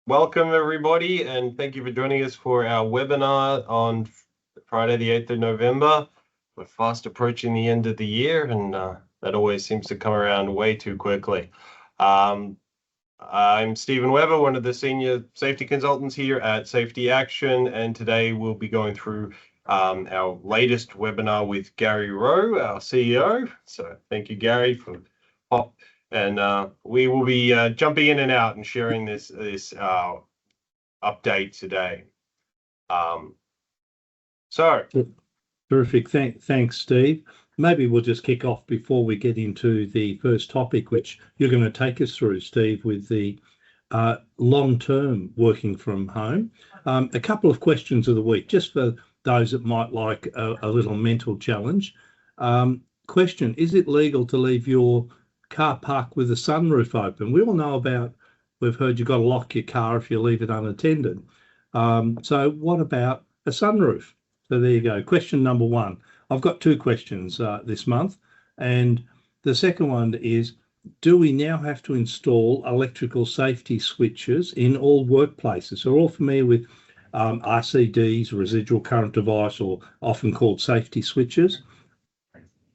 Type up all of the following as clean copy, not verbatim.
Welcome everybody, and thank you for joining us for our webinar on Friday the 8th of November. We're fast approaching the end of the year, and that always seems to come around way too quickly. I'm Stephen Weber, one of the senior safety consultants here at Safety Action, and today we'll be going through our latest webinar with Gary Rowe, our CEO. So thank you, Gary, for and we will be jumping in and out and sharing this update today. Terrific. Thanks, Steve. Maybe we'll just kick off before we get into the first topic, which you're going to take us through, Steve, with the long-term working from home. A couple of questions of the week, just for those that might like a little mental challenge. Question, is it legal to leave your car park with the sunroof open? We all know we've heard you've got to lock your car if you leave it unattended. So what about a sunroof? So there you go. Question number one. I've got two questions this month. And the second one is, do we now have to install electrical safety switches in all workplaces? So we're all familiar with RCDs, residual current device, or often called safety switches.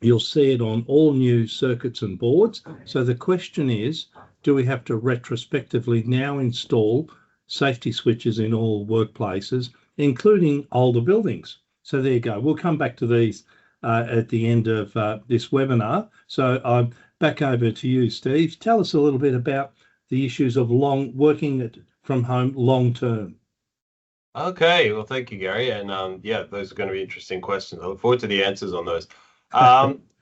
You'll see it on all new circuits and boards. So the question is, do we have to retrospectively now install safety switches in all workplaces, including older buildings? So there you go. We'll come back to these at the end of this webinar. So I'm back over to you, Steve. Tell us a little bit about the issues of working from home long term. Okay, well, thank you, Gary. And yeah, those are going to be interesting questions. I look forward to the answers on those.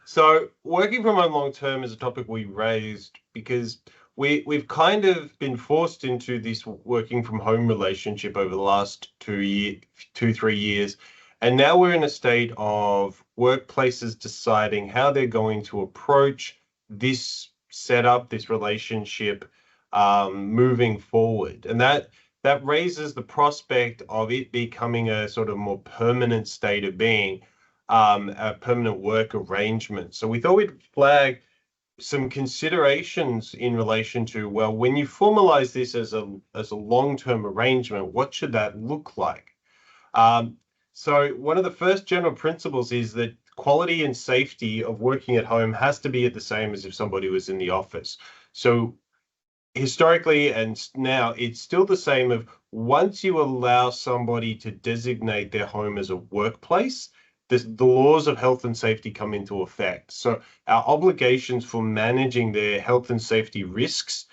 So working from home long term is a topic we raised because we've kind of been forced into this working from home relationship over the last 3 years. And now we're in a state of workplaces deciding how they're going to approach this setup, this relationship, moving forward. And that raises the prospect of it becoming a sort of more permanent state of being, a permanent work arrangement. So we thought we'd flag some considerations in relation to, well, when you formalize this as a long-term arrangement, what should that look like? So one of the first general principles is that quality and safety of working at home has to be the same as if somebody was in the office. So historically and now it's still the same of once you allow somebody to designate their home as a workplace, the laws of health and safety come into effect. So our obligations for managing their health and safety risks,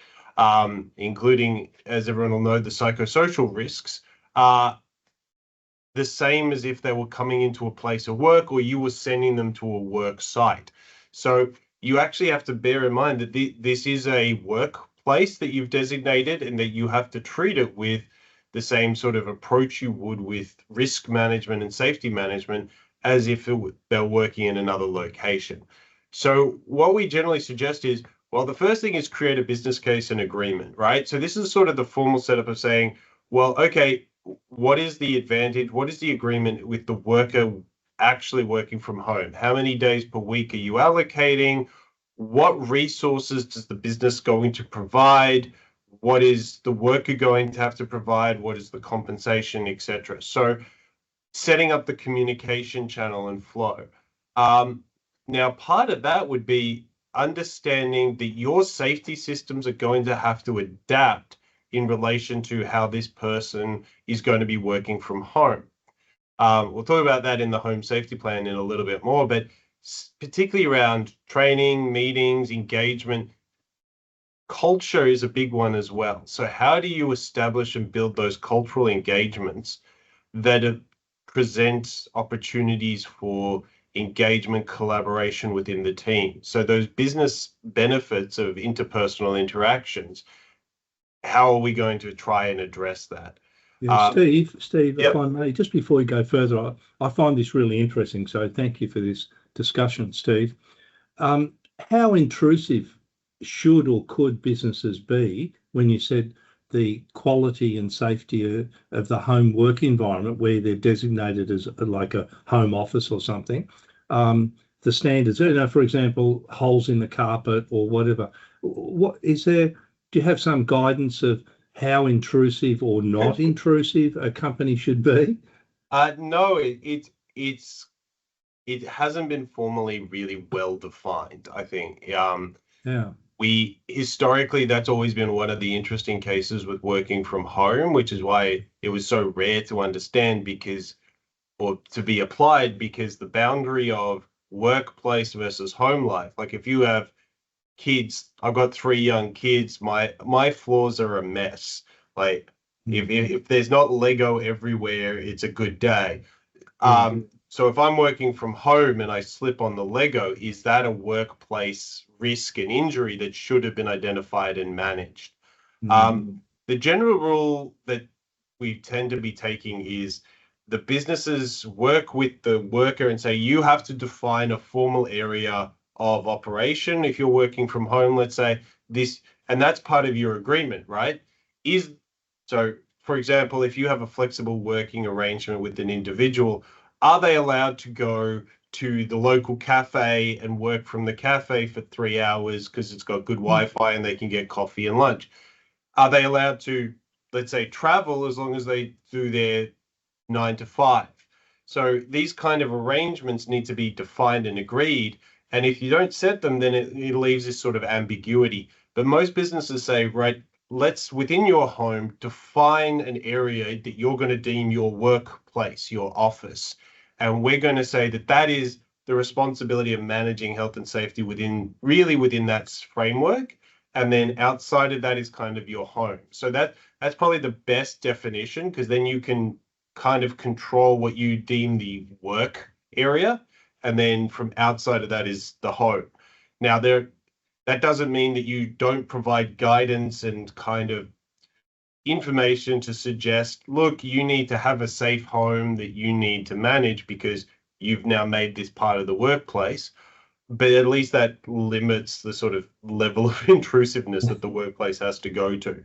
including, as everyone will know, the psychosocial risks, are the same as if they were coming into a place of work or you were sending them to a work site. So you actually have to bear in mind that this is a workplace that you've designated and that you have to treat it with the same sort of approach you would with risk management and safety management as if they're working in another location. So what we generally suggest is, well, the first thing is create a business case and agreement, right? So this is sort of the formal setup of saying, well, okay, what is the advantage? What is the agreement with the worker actually working from home? How many days per week are you allocating? What resources does the business going to provide? What is the worker going to have to provide? What is the compensation, etc.? So setting up the communication channel and flow. Now, part of that would be understanding that your safety systems are going to have to adapt in relation to how this person is going to be working from home. We'll talk about that in the home safety plan in a little bit more, but particularly around training, meetings, engagement, culture is a big one as well. So how do you establish and build those cultural engagements that present opportunities for engagement, collaboration within the team? So those business benefits of interpersonal interactions, how are we going to try and address that? Yeah, Steve, yep. If I may, just before we go further, I find this really interesting. So thank you for this discussion, Steve. How intrusive should or could businesses be when you said the quality and safety of the home work environment where they're designated as like a home office or something? The standards, for example, holes in the carpet or whatever. What is there? Do you have some guidance of how intrusive or not intrusive a company should be? No, it hasn't been formally really well defined, I think. Yeah. We historically, that's always been one of the interesting cases with working from home, which is why it was so rare to understand because, or to be applied, because the boundary of workplace versus home life, like if you have kids, I've got three young kids, my floors are a mess. Like if there's not Lego everywhere, it's a good day. So if I'm working from home and I slip on the Lego, is that a workplace risk and injury that should have been identified and managed? The general rule that we tend to be taking is the businesses work with the worker and say, you have to define a formal area of operation. If you're working from home, let's say this, and that's part of your agreement, right? So, for example, if you have a flexible working arrangement with an individual, are they allowed to go to the local cafe and work from the cafe for 3 hours because it's got good Wi-Fi and they can get coffee and lunch? Are they allowed to, let's say, travel as long as they do their 9 to 5? So these kind of arrangements need to be defined and agreed. And if you don't set them, then it leaves this sort of ambiguity. But most businesses say, right, let's within your home define an area that you're going to deem your workplace, your office. And we're going to say that that is the responsibility of managing health and safety within that framework. And then outside of that is kind of your home. So that's probably the best definition, because then you can kind of control what you deem the work area. And then from outside of that is the home. Now, that doesn't mean that you don't provide guidance and kind of information to suggest, look, you need to have a safe home that you need to manage because you've now made this part of the workplace. But at least that limits the sort of level of intrusiveness that the workplace has to go to.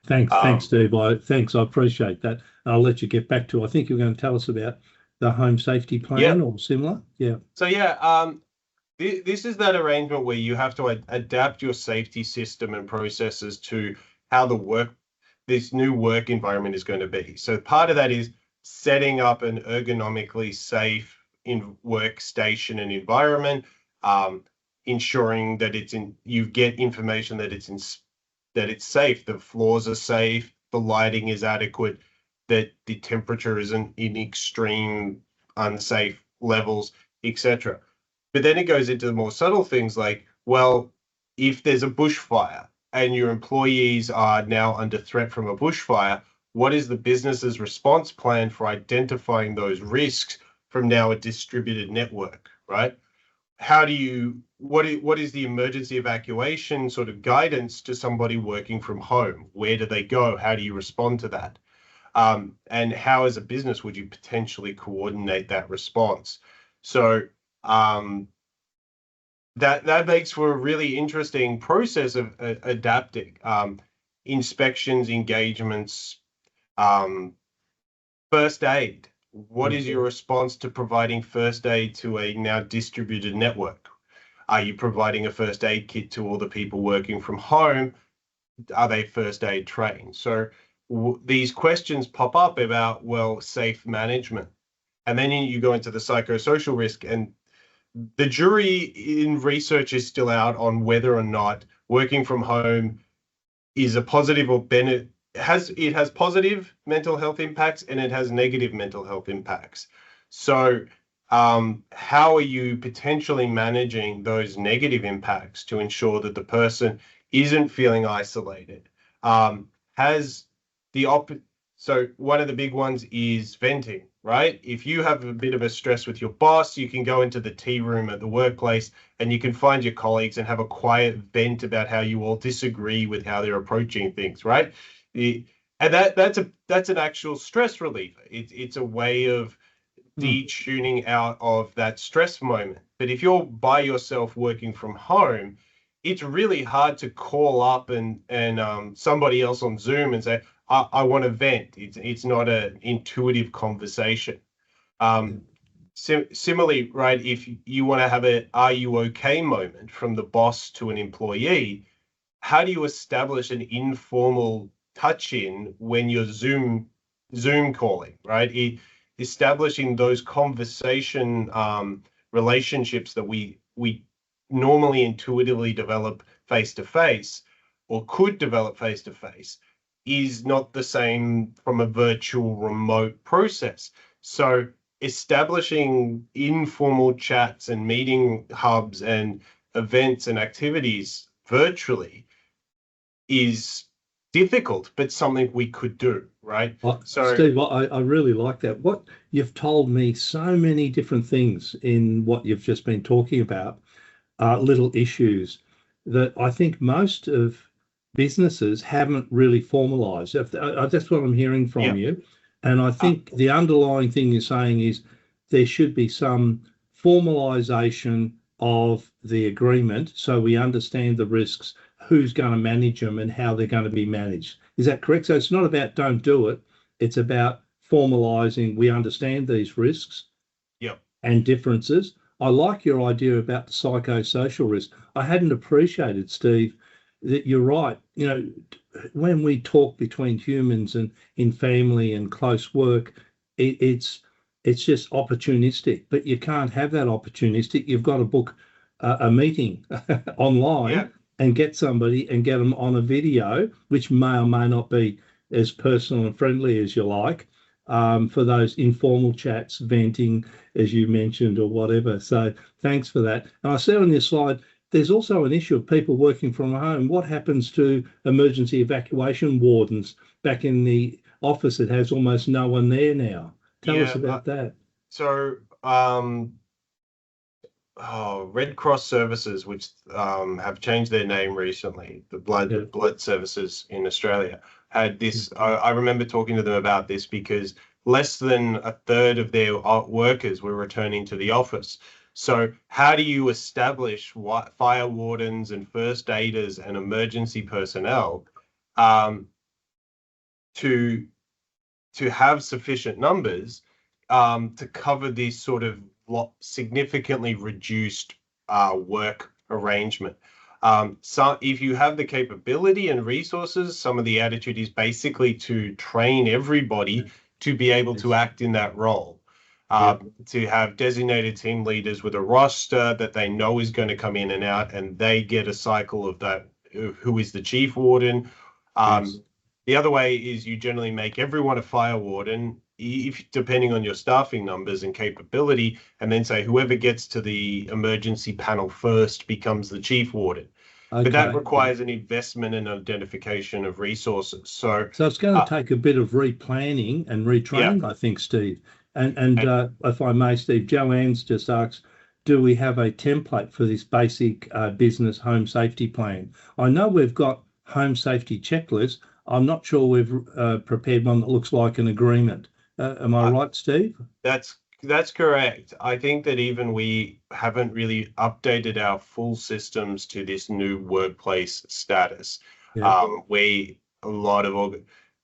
Thanks, Steve. Thanks, I appreciate that. I'll let you get back to. I think you're going to tell us about the home safety plan or similar. Yeah. So this is that arrangement where you have to adapt your safety system and processes to how this new work environment is going to be. So part of that is setting up an ergonomically safe workstation and environment, ensuring that you get information that it's safe, the floors are safe, the lighting is adequate, that the temperature isn't in extreme unsafe levels, etc. But then it goes into the more subtle things like, well, if there's a bushfire and your employees are now under threat from a bushfire, what is the business's response plan for identifying those risks from now a distributed network, right? What is the emergency evacuation sort of guidance to somebody working from home? Where do they go? How do you respond to that? And how, as a business, would you potentially coordinate that response? So that makes for a really interesting process of adapting inspections, engagements, first aid. What is your response to providing first aid to a now distributed network? Are you providing a first aid kit to all the people working from home? Are they first aid trained? So these questions pop up about, well, safe management. And then you go into the psychosocial risk, and the jury in research is still out on whether or not working from home is a positive or benefit. It has positive mental health impacts and it has negative mental health impacts. So how are you potentially managing those negative impacts to ensure that the person isn't feeling isolated? So one of the big ones is venting, right? If you have a bit of a stress with your boss, you can go into the tea room at the workplace and you can find your colleagues and have a quiet vent about how you all disagree with how they're approaching things, right? And that's an actual stress reliever. It's a way of detuning out of that stress moment. But if you're by yourself working from home, it's really hard to call up and somebody else on Zoom and say, I want to vent. It's not an intuitive conversation. Similarly, right, if you want to have a "are you okay" moment from the boss to an employee, how do you establish an informal touch in when you're Zoom calling, right? Establishing those conversation relationships that we normally intuitively develop face to face, or could develop face to face, is not the same from a virtual remote process. So establishing informal chats and meeting hubs and events and activities virtually is difficult, but something we could do, right? So, Steve, I really like that. What you've told me so many different things in what you've just been talking about, little issues that I think most of businesses haven't really formalized. That's what I'm hearing from you. And I think the underlying thing you're saying is there should be some formalization of the agreement so we understand the risks, who's going to manage them and how they're going to be managed. Is that correct? So it's not about don't do it. It's about formalizing. We understand these risks and differences. I like your idea about the psychosocial risk. I hadn't appreciated, Steve, that you're right. You know, when we talk between humans and in family and close work, it's just opportunistic, but you can't have that opportunistic. You've got to book a meeting online and get somebody and get them on a video, which may or may not be as personal and friendly as you like, for those informal chats, venting, as you mentioned, or whatever. So thanks for that. And I see on your slide, there's also an issue of people working from home. What happens to emergency evacuation wardens back in the office that has almost no one there now? Tell us about that. So Red Cross Services, which have changed their name recently, the blood services in Australia, had this. I remember talking to them about this because less than a third of their workers were returning to the office. So how do you establish fire wardens and first aiders and emergency personnel to have sufficient numbers to cover this sort of significantly reduced work arrangement? So if you have the capability and resources, some of the attitude is basically to train everybody to be able to act in that role. To have designated team leaders with a roster that they know is going to come in and out, and they get a cycle of that, who is the chief warden. The other way is you generally make everyone a fire warden, depending on your staffing numbers and capability, and then say whoever gets to the emergency panel first becomes the chief warden. But that requires an investment and identification of resources. So it's going to take a bit of replanning and retraining, I think, Steve. And if I may, Steve, Joanne's just asked, do we have a template for this basic business home safety plan? I know we've got home safety checklists. I'm not sure we've prepared one that looks like an agreement. Am I right, Steve? That's correct. I think that even we haven't really updated our full systems to this new workplace status.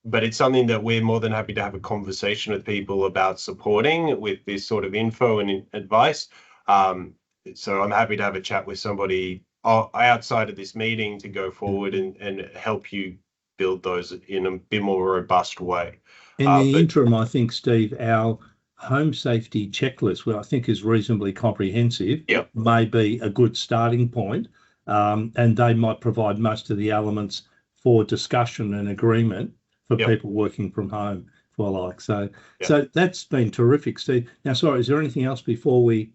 But it's something that we're more than happy to have a conversation with people about supporting with this sort of info and advice. So I'm happy to have a chat with somebody outside of this meeting to go forward and help you build those in a bit more robust way. In the interim, I think, Steve, our home safety checklist, which I think is reasonably comprehensive, may be a good starting point, and they might provide most of the elements for discussion and agreement for people working from home, for so that's been terrific, Steve. Now, sorry, is there anything else before we?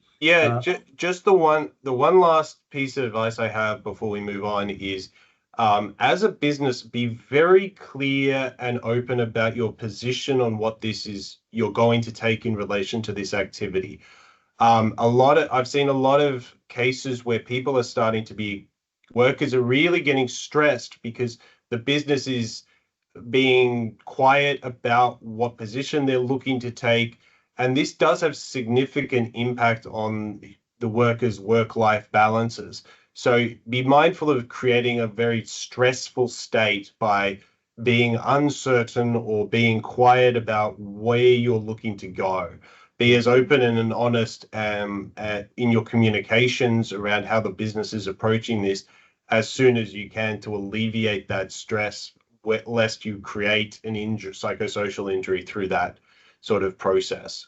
Just the one last piece of advice I have before we move on is, as a business, be very clear and open about your position on what this is you're going to take in relation to this activity. I've seen a lot of cases where workers are really getting stressed because the business is being quiet about what position they're looking to take. And this does have significant impact on the workers' work-life balances. So be mindful of creating a very stressful state by being uncertain or being quiet about where you're looking to go. Be as open and honest in your communications around how the business is approaching this as soon as you can to alleviate that stress lest you create an psychosocial injury through that sort of process.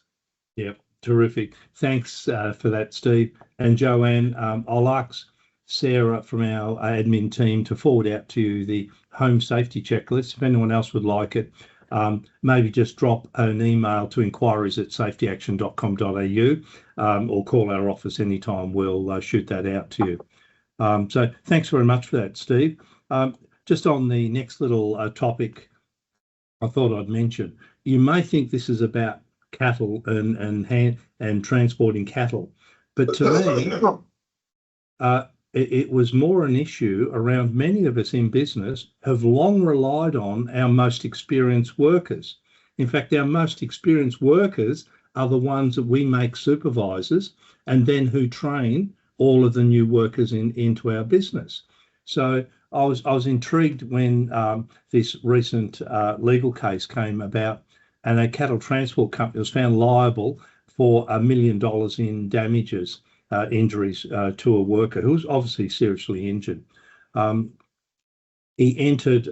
Yep, terrific. Thanks for that, Steve. And Joanne, I'll ask Sarah from our admin team to forward out to you the home safety checklist. If anyone else would like it, maybe just drop an email to inquiries@safetyaction.com.au or call our office anytime. We'll shoot that out to you. So thanks very much for that, Steve. Just on the next little topic I thought I'd mention, you may think this is about cattle and transporting cattle, but to me, it was more an issue around many of us in business have long relied on our most experienced workers. In fact, our most experienced workers are the ones that we make supervisors and then who train all of the new workers into our business. So I was intrigued when this recent legal case came about, and a cattle transport company was found liable for $1 million in damages, injuries to a worker who was obviously seriously injured. He entered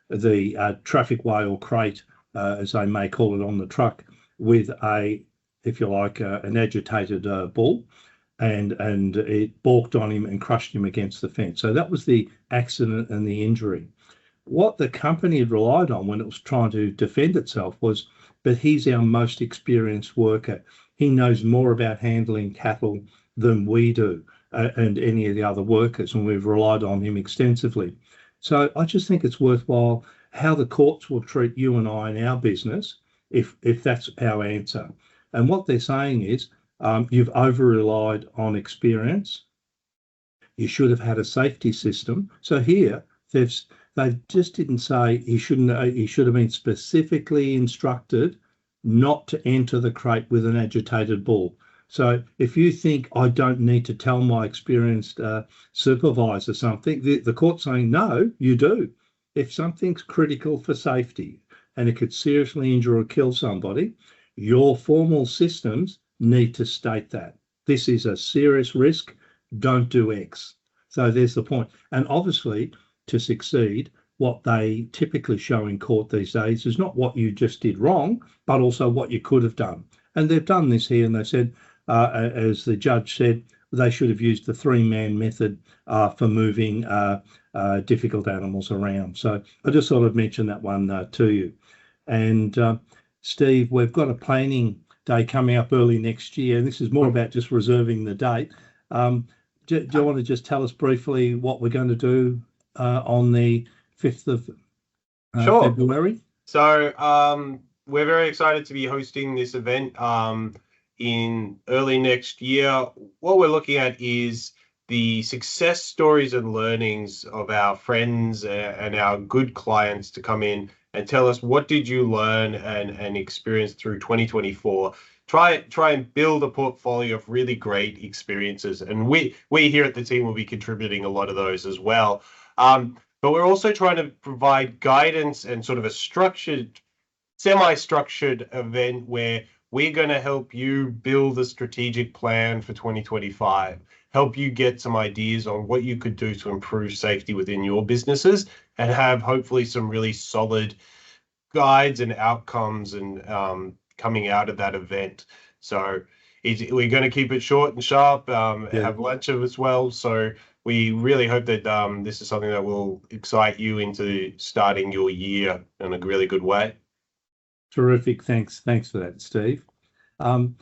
the traffic way or crate, as they may call it, on the truck with if you like, an agitated bull, and it balked on him and crushed him against the fence. So that was the accident and the injury. What the company had relied on when it was trying to defend itself was, but he's our most experienced worker. He knows more about handling cattle than we do and any of the other workers, and we've relied on him extensively. So I just think it's worthwhile how the courts will treat you and I in our business if that's our answer. And what they're saying is, you've over-relied on experience. You should have had a safety system. So here, they just didn't say he should have been specifically instructed not to enter the crate with an agitated bull. So if you think I don't need to tell my experienced supervisor something, the court's saying, no, you do. If something's critical for safety and it could seriously injure or kill somebody, your formal systems need to state that. This is a serious risk, don't do X. So there's the point. And obviously, to succeed, what they typically show in court these days is not what you just did wrong, but also what you could have done. And they've done this here, and they said, as the judge said, they should have used the 3-man method for moving difficult animals around. So I just thought I'd mention that one to you. And Steve, we've got a planning day coming up early next year, and this is more about just reserving the date. Do you want to just tell us briefly what we're going to do on the 5th of February? So we're very excited to be hosting this event in early next year. What we're looking at is the success stories and learnings of our friends and our good clients to come in and tell us, what did you learn and experience through 2024? Try and build a portfolio of really great experiences. And we here at the team will be contributing a lot of those as well. But we're also trying to provide guidance and sort of a structured, semi-structured event where we're going to help you build a strategic plan for 2025, help you get some ideas on what you could do to improve safety within your businesses, and have hopefully some really solid guides and outcomes and coming out of that event. So we're going to keep it short and sharp, have lunch as well. So we really hope that this is something that will excite you into starting your year in a really good way. Terrific. Thanks for that, Steve. The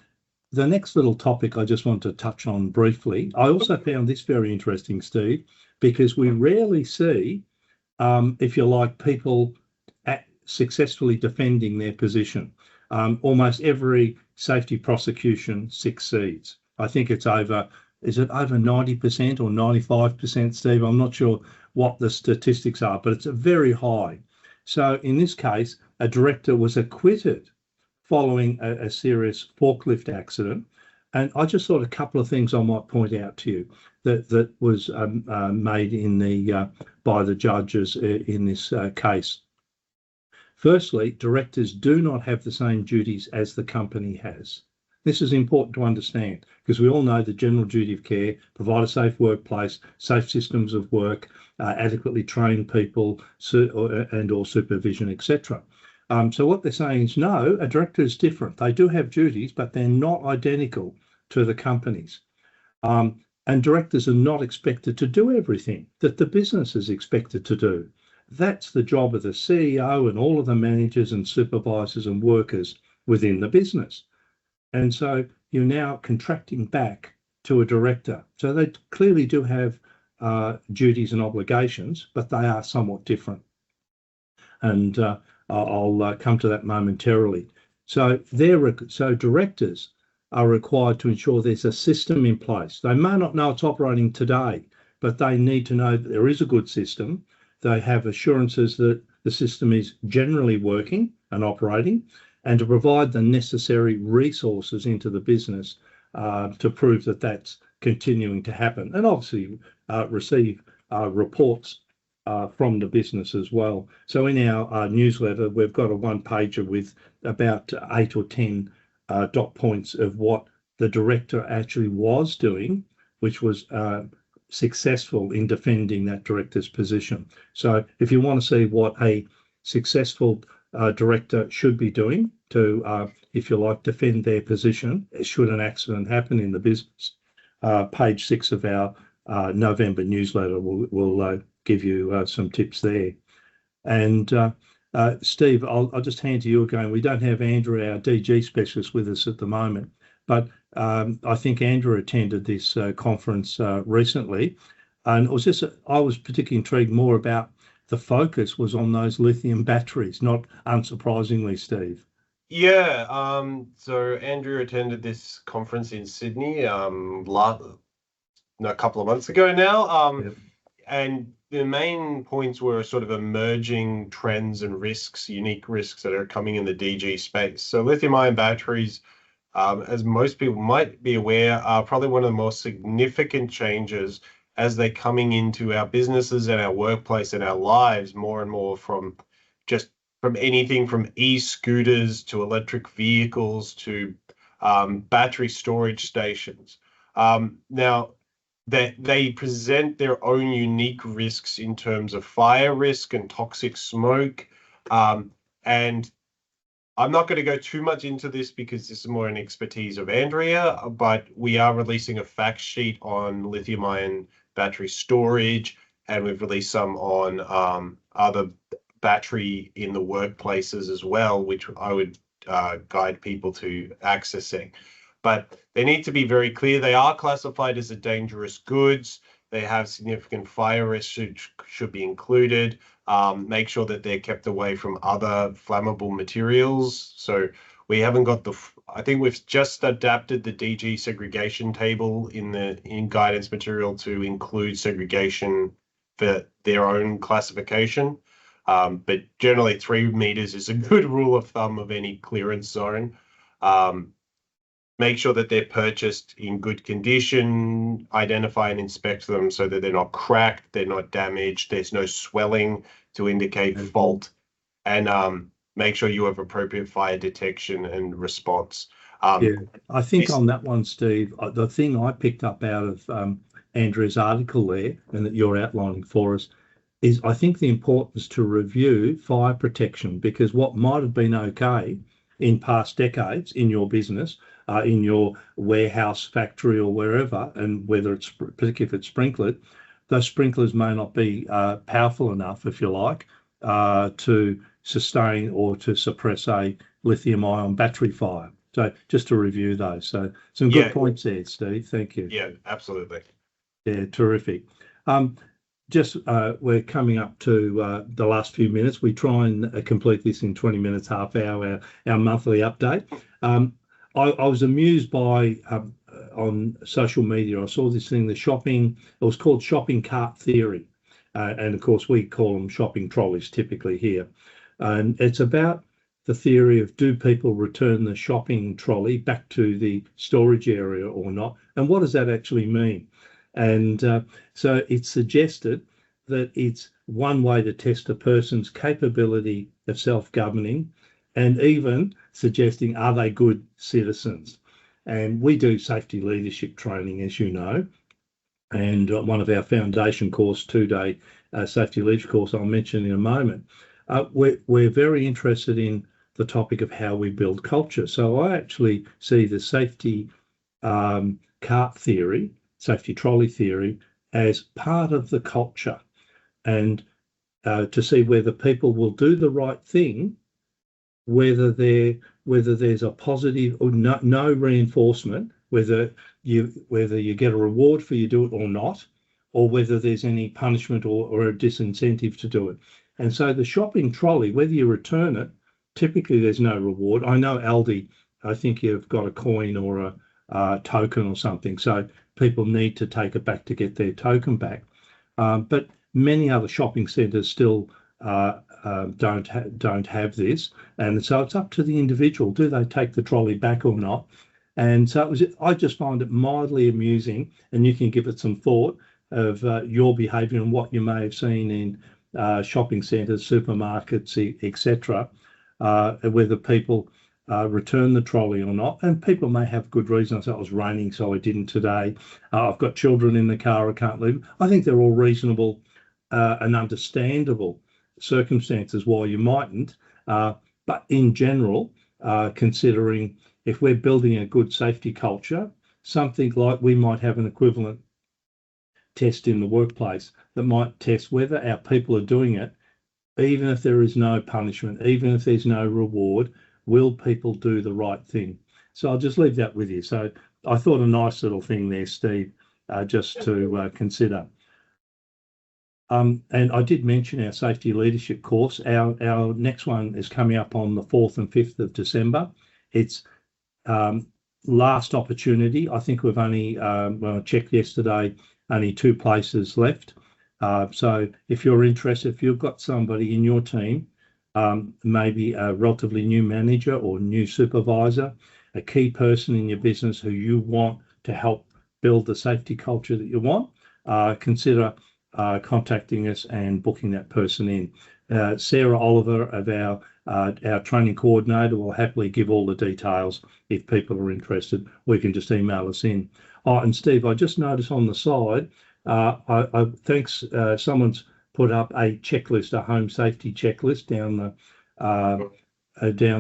next little topic I just want to touch on briefly. I also found this very interesting, Steve, because we rarely see, if you like, people successfully defending their position. Almost every safety prosecution succeeds. I think it's is it over 90% or 95%, Steve? I'm not sure what the statistics are, but it's very high. So in this case, a director was acquitted following a serious forklift accident. And I just thought a couple of things I might point out to you that was made by the judges in this case. Firstly, directors do not have the same duties as the company has. This is important to understand because we all know the general duty of care, provide a safe workplace, safe systems of work, adequately trained people, and or supervision, etc. So what they're saying is, no, a director is different. They do have duties, but they're not identical to the companies. And directors are not expected to do everything that the business is expected to do. That's the job of the CEO and all of the managers and supervisors and workers within the business. And so you're now contracting back to a director. So they clearly do have duties and obligations, but they are somewhat different. And I'll come to that momentarily. So directors are required to ensure there's a system in place. They may not know it's operating today, but they need to know that there is a good system. They have assurances that the system is generally working and operating, and to provide the necessary resources into the business to prove that that's continuing to happen, and obviously receive reports from the business as well. So in our newsletter, we've got a one-pager with about 8 or 10 dot points of what the director actually was doing, which was successful in defending that director's position. So if you want to see what a successful director should be doing to, if you like, defend their position should an accident happen in the business, page 6 of our November newsletter will give you some tips there. And Steve, I'll just hand to you again. We don't have Andrew, our DG specialist, with us at the moment, but I think Andrew attended this conference recently, and I was particularly intrigued more about the focus was on those lithium batteries, not unsurprisingly, Steve. Yeah, so Andrew attended this conference in Sydney a couple of months ago now, Yep. And the main points were sort of emerging trends and risks, unique risks that are coming in the DG space. So lithium-ion batteries, as most people might be aware, are probably one of the most significant changes as they're coming into our businesses and our workplace and our lives more and more, from anything from e-scooters to electric vehicles to battery storage stations. Now, they present their own unique risks in terms of fire risk and toxic smoke. And I'm not going to go too much into this because this is more an expertise of Andrea, but we are releasing a fact sheet on lithium-ion battery storage, and we've released some on other battery in the workplaces as well, which I would guide people to accessing. But they need to be very clear. They are classified as a dangerous goods. They have significant fire risk, should be included. Make sure that they're kept away from other flammable materials. So we haven't got I think we've just adapted the DG segregation table in guidance material to include segregation for their own classification. But generally 3 meters is a good rule of thumb of any clearance zone. Make sure that they're purchased in good condition, identify and inspect them so that they're not cracked, they're not damaged, there's no swelling to indicate fault, and make sure you have appropriate fire detection and response. Yeah, I think on that one, Steve, the thing I picked up out of Andrew's article there, and that you're outlining for us, is I think the importance to review fire protection, because what might have been okay in past decades in your business, in your warehouse, factory, or wherever, and whether it's, particularly if it's sprinklered, those sprinklers may not be powerful enough, if you like, to sustain or to suppress a lithium-ion battery fire. So just to review those. So some good points there, Steve. Thank you. Yeah, absolutely. Yeah, terrific. We're coming up to the last few minutes. We try and complete this in 20 minutes, half hour, our monthly update. I was amused by, on social media, I saw this thing, it was called shopping cart theory. And of course, we call them shopping trolleys typically here. And it's about the theory of, do people return the shopping trolley back to the storage area or not? And what does that actually mean? And so it's suggested that it's one way to test a person's capability of self-governing, and even suggesting, are they good citizens? And we do safety leadership training, as you know, and one of our foundation course, 2-day safety leadership course I'll mention in a moment. We're very interested in the topic of how we build culture. So I actually see the safety cart theory, safety trolley theory, as part of the culture, and to see whether people will do the right thing, whether there's a positive or no reinforcement, whether you get a reward for you do it or not, or whether there's any punishment or a disincentive to do it. And so the shopping trolley, whether you return it, typically there's no reward. I know Aldi, I think you've got a coin or a token or something, so people need to take it back to get their token back. But many other shopping centres still don't have this, and so it's up to the individual. Do they take the trolley back or not? And so I just find it mildly amusing, and you can give it some thought of your behaviour and what you may have seen in shopping centres, supermarkets, etc., whether people return the trolley or not. And people may have good reasons. It was raining, so I didn't today. I've got children in the car, I can't leave. I think they're all reasonable and understandable circumstances why you mightn't. But in general, considering if we're building a good safety culture, something like we might have an equivalent test in the workplace that might test whether our people are doing it, even if there is no punishment, even if there's no reward, will people do the right thing? So I'll just leave that with you. So I thought a nice little thing there, Steve, just to consider. And I did mention our safety leadership course. Our next one is coming up on the 4th and 5th of December. It's last opportunity. I think we've only, well, I checked yesterday, only 2 places left. So if you're interested, if you've got somebody in your team, maybe a relatively new manager or new supervisor, a key person in your business who you want to help build the safety culture that you want, consider contacting us and booking that person in. Sarah Oliver of our training coordinator will happily give all the details if people are interested. We can just email us in. Oh, and Steve, I just noticed on the side, thanks, someone's put up a checklist, a home safety checklist down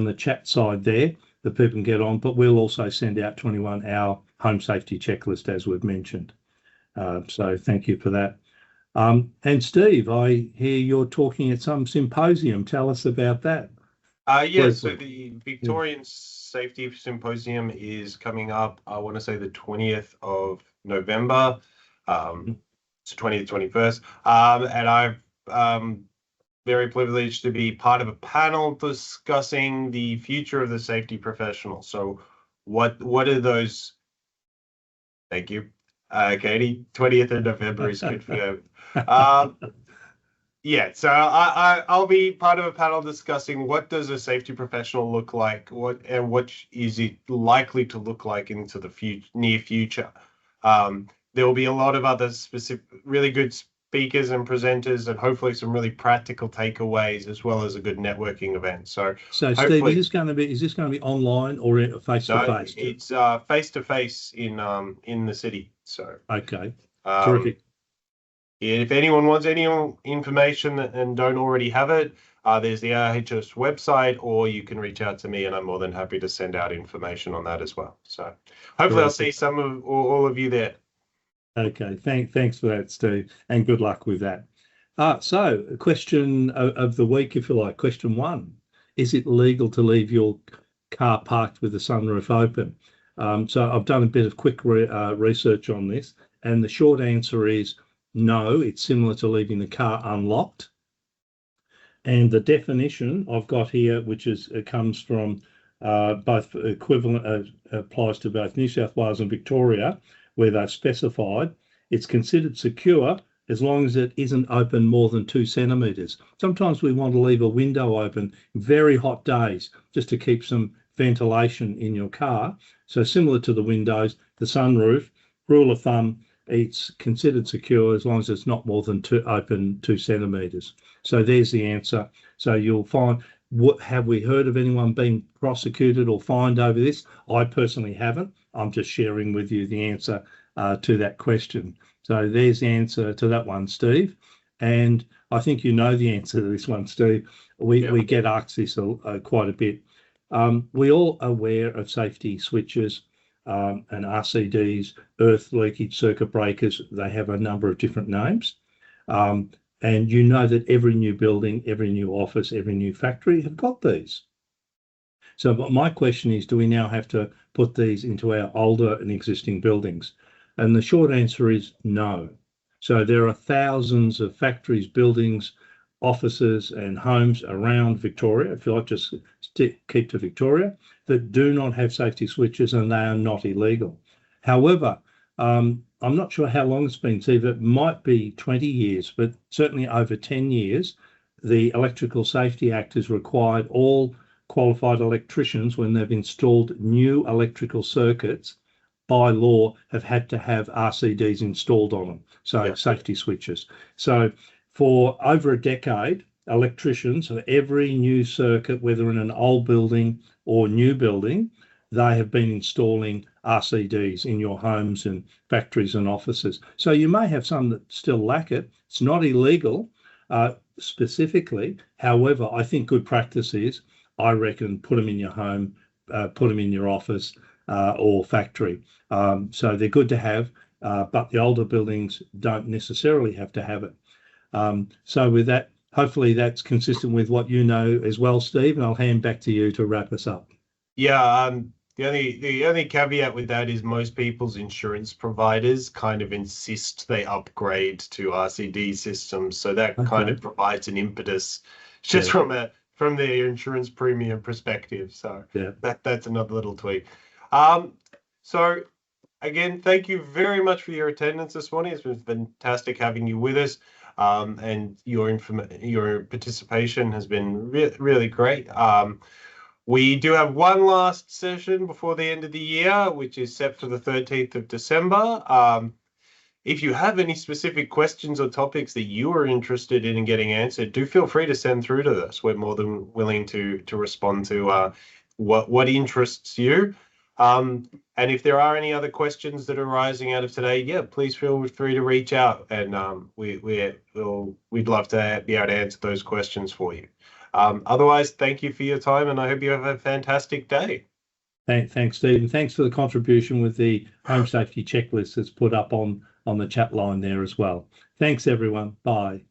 the chat side there that people can get on, but we'll also send out 21 our home safety checklist, as we've mentioned. So thank you for that. And Steve, I hear you're talking at some symposium. Tell us about that. Yes, so the Victorian Safety Symposium is coming up, I want to say the 20th of November. It's 20th, 21st. And I'm very privileged to be part of a panel discussing the future of the safety professional. So what are those? Thank you, Katie. 20th of November is good for you. Yeah, so I'll be part of a panel discussing what does a safety professional look like, what is it likely to look like into the near future. There will be a lot of other specific, really good speakers and presenters, and hopefully some really practical takeaways, as well as a good networking event. So Steve, is this going to be online or face to face? It's face to face in the city. So okay, terrific. If anyone wants any information and don't already have it, there's the RHS website, or you can reach out to me, and I'm more than happy to send out information on that as well. So hopefully I'll see some of all of you there. Okay, thanks for that, Steve, and good luck with that. So question of the week, if you like, question 1. Is it legal to leave your car parked with the sunroof open? So I've done a bit of quick research on this, and the short answer is no. It's similar to leaving the car unlocked. And the definition I've got here, which comes from both equivalent, applies to both New South Wales and Victoria, where they've specified it's considered secure as long as it isn't open more than 2 centimetres. Sometimes we want to leave a window open very hot days just to keep some ventilation in your car. So similar to the windows, the sunroof, rule of thumb, it's considered secure as long as it's not more than open 2 centimetres. So there's the answer. So you'll find have we heard of anyone being prosecuted or fined over this? I personally haven't. I'm just sharing with you the answer to that question. So there's the answer to that one, Steve. And I think you know the answer to this one, Steve. We get asked this quite a bit. We're all aware of safety switches and RCDs, earth leakage circuit breakers. They have a number of different names. And you know that every new building, every new office, every new factory have got these. So my question is, do we now have to put these into our older and existing buildings? And the short answer is no. So there are thousands of factories, buildings, offices and homes around Victoria, if you like, just keep to Victoria, that do not have safety switches, and they are not illegal. However, I'm not sure how long it's been, Steve. It might be 20 years, but certainly over 10 years, the Electrical Safety Act has required all qualified electricians, when they've installed new electrical circuits, by law, have had to have RCDs installed on them, so safety switches. So for over a decade, electricians of every new circuit, whether in an old building or new building, they have been installing RCDs in your homes and factories and offices. So you may have some that still lack it. It's not illegal specifically. However, I think good practice is, I reckon, put them in your home, put them in your office or factory. So they're good to have, but the older buildings don't necessarily have to have it. So with that, hopefully that's consistent with what you know as well, Steve, and I'll hand back to you to wrap us up. Yeah, the only caveat with that is most people's insurance providers kind of insist they upgrade to RCD systems, so that kind of provides an impetus just from the insurance premium perspective. So that's another little tweak. So again, thank you very much for your attendance this morning. It's been fantastic having you with us, and your participation has been really great. We do have one last session before the end of the year, which is set for the 13th of December. If you have any specific questions or topics that you are interested in getting answered, do feel free to send through to us. We're more than willing to respond to what interests you. And if there are any other questions that are arising out of today, please feel free to reach out, and we'd love to be able to answer those questions for you. Otherwise, thank you for your time, and I hope you have a fantastic day. Thanks, Steve, and thanks for the contribution with the home safety checklist that's put up on the chat line there as well. Thanks, everyone. Bye.